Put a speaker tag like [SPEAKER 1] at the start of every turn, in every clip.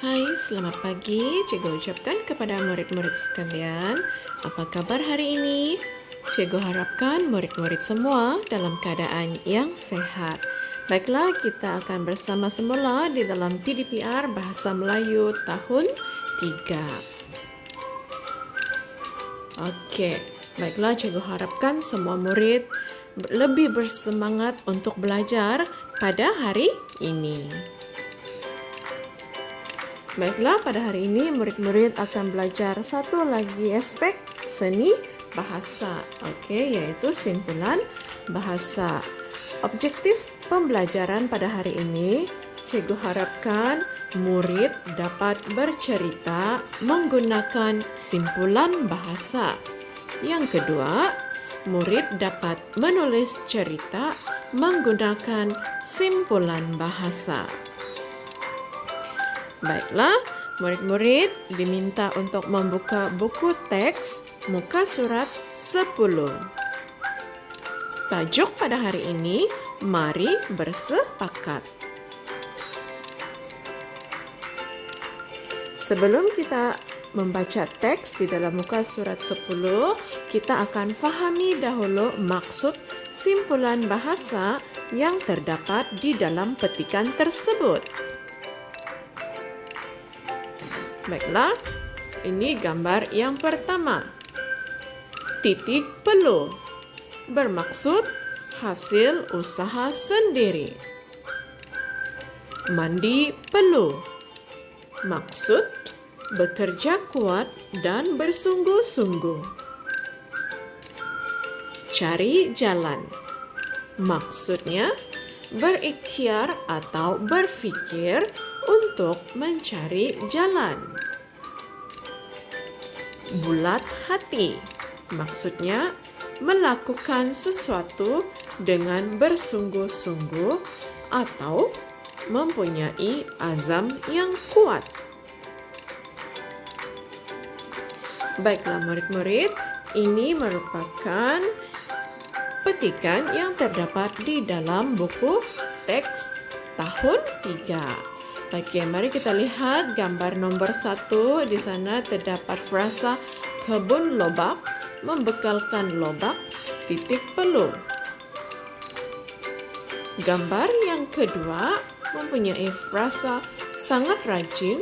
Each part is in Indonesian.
[SPEAKER 1] Hai, selamat pagi. Cikgu ucapkan kepada murid-murid sekalian, apa kabar hari ini? Cikgu harapkan murid-murid semua dalam keadaan yang sehat. Baiklah, kita akan bersama semula di dalam TDPR Bahasa Melayu tahun 3. Okey, baiklah cikgu harapkan semua murid lebih bersemangat untuk belajar pada hari ini. Baiklah, pada hari ini murid-murid akan belajar satu lagi aspek seni bahasa, yaitu simpulan bahasa. Objektif pembelajaran pada hari ini, cikgu harapkan murid dapat bercerita menggunakan simpulan bahasa. Yang kedua, murid dapat menulis cerita menggunakan simpulan bahasa. Baiklah, murid-murid diminta untuk membuka buku teks muka surat 10. Tajuk pada hari ini, mari bersepakat. Sebelum kita membaca teks di dalam muka surat 10, kita akan fahami dahulu maksud simpulan bahasa yang terdapat di dalam petikan tersebut. Baiklah, ini gambar yang pertama. Titik peluh bermaksud hasil usaha sendiri. Mandi peluh maksud bekerja kuat dan bersungguh-sungguh. Cari jalan maksudnya berikhtiar atau berfikir untuk mencari jalan. Bulat hati maksudnya melakukan sesuatu dengan bersungguh-sungguh atau mempunyai azam yang kuat. Baiklah murid-murid, ini merupakan petikan yang terdapat di dalam buku teks tahun 3. Okey, mari kita lihat gambar nomor 1. Di sana terdapat frasa kebun lobak, membekalkan lobak, titik peluh. Gambar yang kedua mempunyai frasa sangat rajin,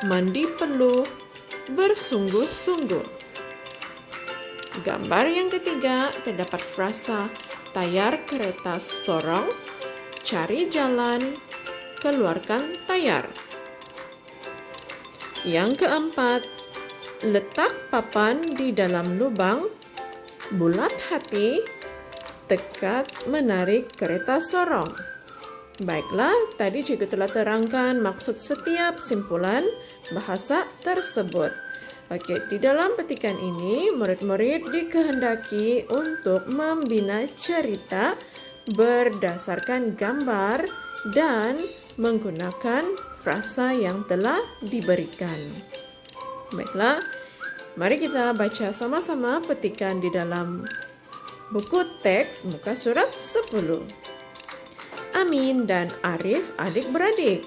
[SPEAKER 1] mandi peluh, bersungguh-sungguh. Gambar yang ketiga terdapat frasa tayar kereta sorong, cari jalan, keluarkan tayar. Yang keempat, letak papan di dalam lubang, bulat hati, tekad menarik kereta sorong. Baiklah, tadi cikgu telah terangkan maksud setiap simpulan bahasa tersebut. Okey, di dalam petikan ini, murid-murid dikehendaki untuk membina cerita berdasarkan gambar dan menggunakan frasa yang telah diberikan. Baiklah, mari kita baca sama-sama petikan di dalam buku teks muka surat 10. Amin dan Arif adik-beradik.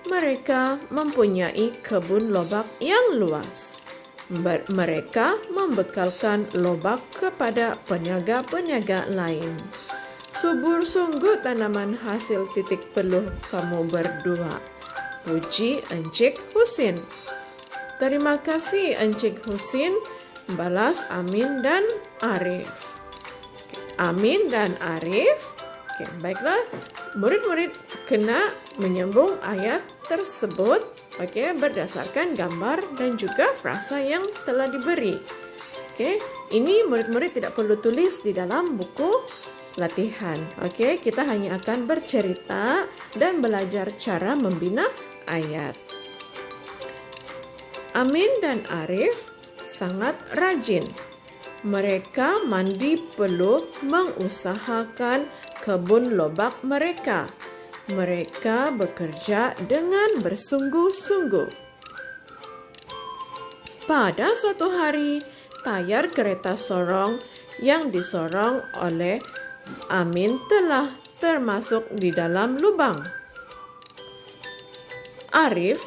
[SPEAKER 1] Mereka mempunyai kebun lobak yang luas. Mereka membekalkan lobak kepada peniaga-peniaga lain. Subur sungguh tanaman hasil titik peluh kamu berdua. Puji Encik Husin. Terima kasih Encik Husin, balas Amin dan Arif. Amin dan Arif. Okey, baiklah. Murid-murid kena menyambung ayat tersebut berdasarkan gambar dan juga frasa yang telah diberi. Okey, ini murid-murid tidak perlu tulis di dalam buku latihan. Okey, kita hanya akan bercerita dan belajar cara membina ayat. Amin dan Arif sangat rajin. Mereka mandi peluh mengusahakan kebun lobak mereka. Mereka bekerja dengan bersungguh-sungguh. Pada suatu hari, tayar kereta sorong yang disorong oleh Amin telah termasuk di dalam lubang. Arif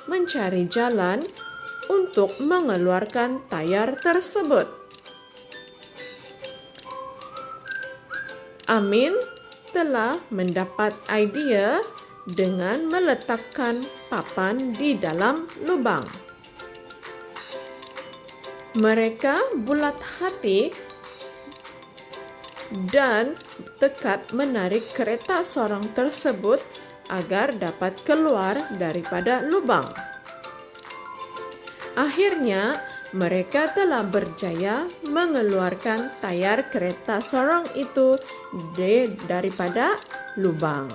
[SPEAKER 1] mencari jalan untuk mengeluarkan tayar tersebut. Amin telah mendapat idea dengan meletakkan papan di dalam lubang. Mereka bulat hati dan tekad menarik kereta sorong tersebut agar dapat keluar daripada lubang. Akhirnya, mereka telah berjaya mengeluarkan tayar kereta sorong itu daripada lubang.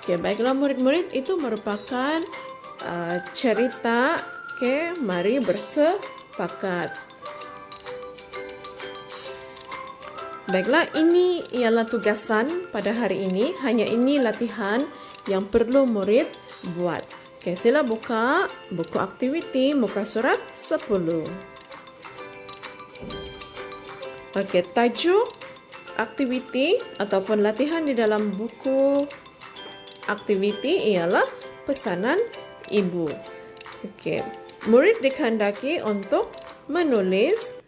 [SPEAKER 1] Oke, baiklah murid-murid, itu merupakan cerita. Oke, mari bersepakat. Baiklah, ini ialah tugasan pada hari ini. Hanya ini latihan yang perlu murid buat. Oke, sila buka buku aktiviti muka surat 10. Oke, tajuk aktiviti ataupun latihan di dalam buku aktiviti ialah pesanan ibu. Oke, murid dikehendaki untuk menulis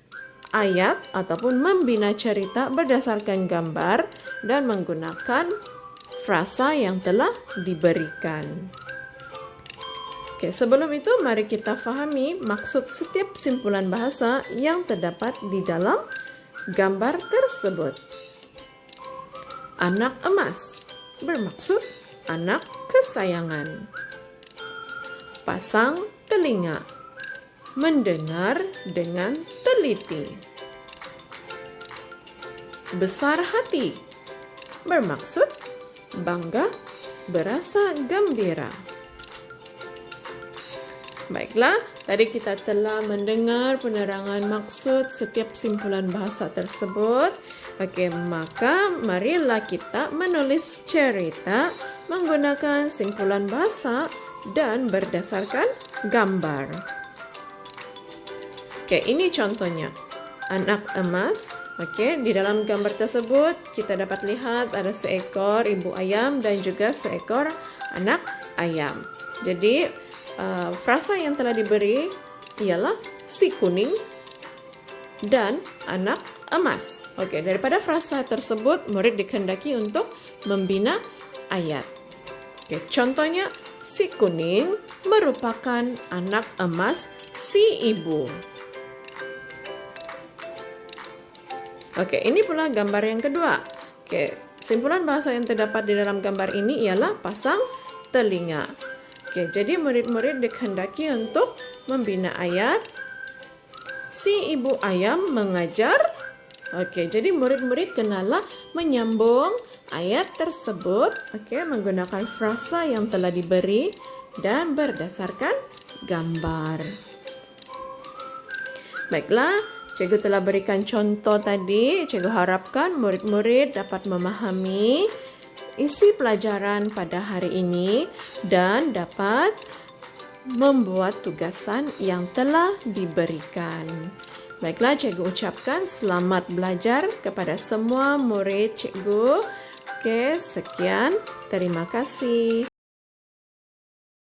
[SPEAKER 1] ayat ataupun membina cerita berdasarkan gambar dan menggunakan frasa yang telah diberikan. Oke, sebelum itu mari kita fahami maksud setiap simpulan bahasa yang terdapat di dalam gambar tersebut. Anak emas bermaksud anak kesayangan. Pasang telinga, mendengar dengan teliti. Besar hati bermaksud bangga, berasa gembira. Baiklah, tadi kita telah mendengar penerangan maksud setiap simpulan bahasa tersebut. Oke, maka marilah kita menulis cerita menggunakan simpulan bahasa dan berdasarkan gambar. Oke, ini contohnya. Anak emas. Oke, di dalam gambar tersebut kita dapat lihat ada seekor ibu ayam dan juga seekor anak ayam. Jadi, frasa yang telah diberi ialah si kuning dan anak emas. Oke, daripada frasa tersebut, murid dikehendaki untuk membina ayat. Oke, contohnya, si kuning merupakan anak emas si ibu. Oke, ini pula gambar yang kedua. Oke, simpulan bahasa yang terdapat di dalam gambar ini ialah pasang telinga. Oke, jadi murid-murid dikehendaki untuk membina ayat. Si ibu ayam mengajar. Oke, jadi murid-murid kenalah menyambung ayat tersebut, oke, menggunakan frasa yang telah diberi dan berdasarkan gambar. Baiklah, cikgu telah berikan contoh tadi. Cikgu harapkan murid-murid dapat memahami isi pelajaran pada hari ini dan dapat membuat tugasan yang telah diberikan. Baiklah, cikgu ucapkan selamat belajar kepada semua murid cikgu. Oke, sekian. Terima kasih.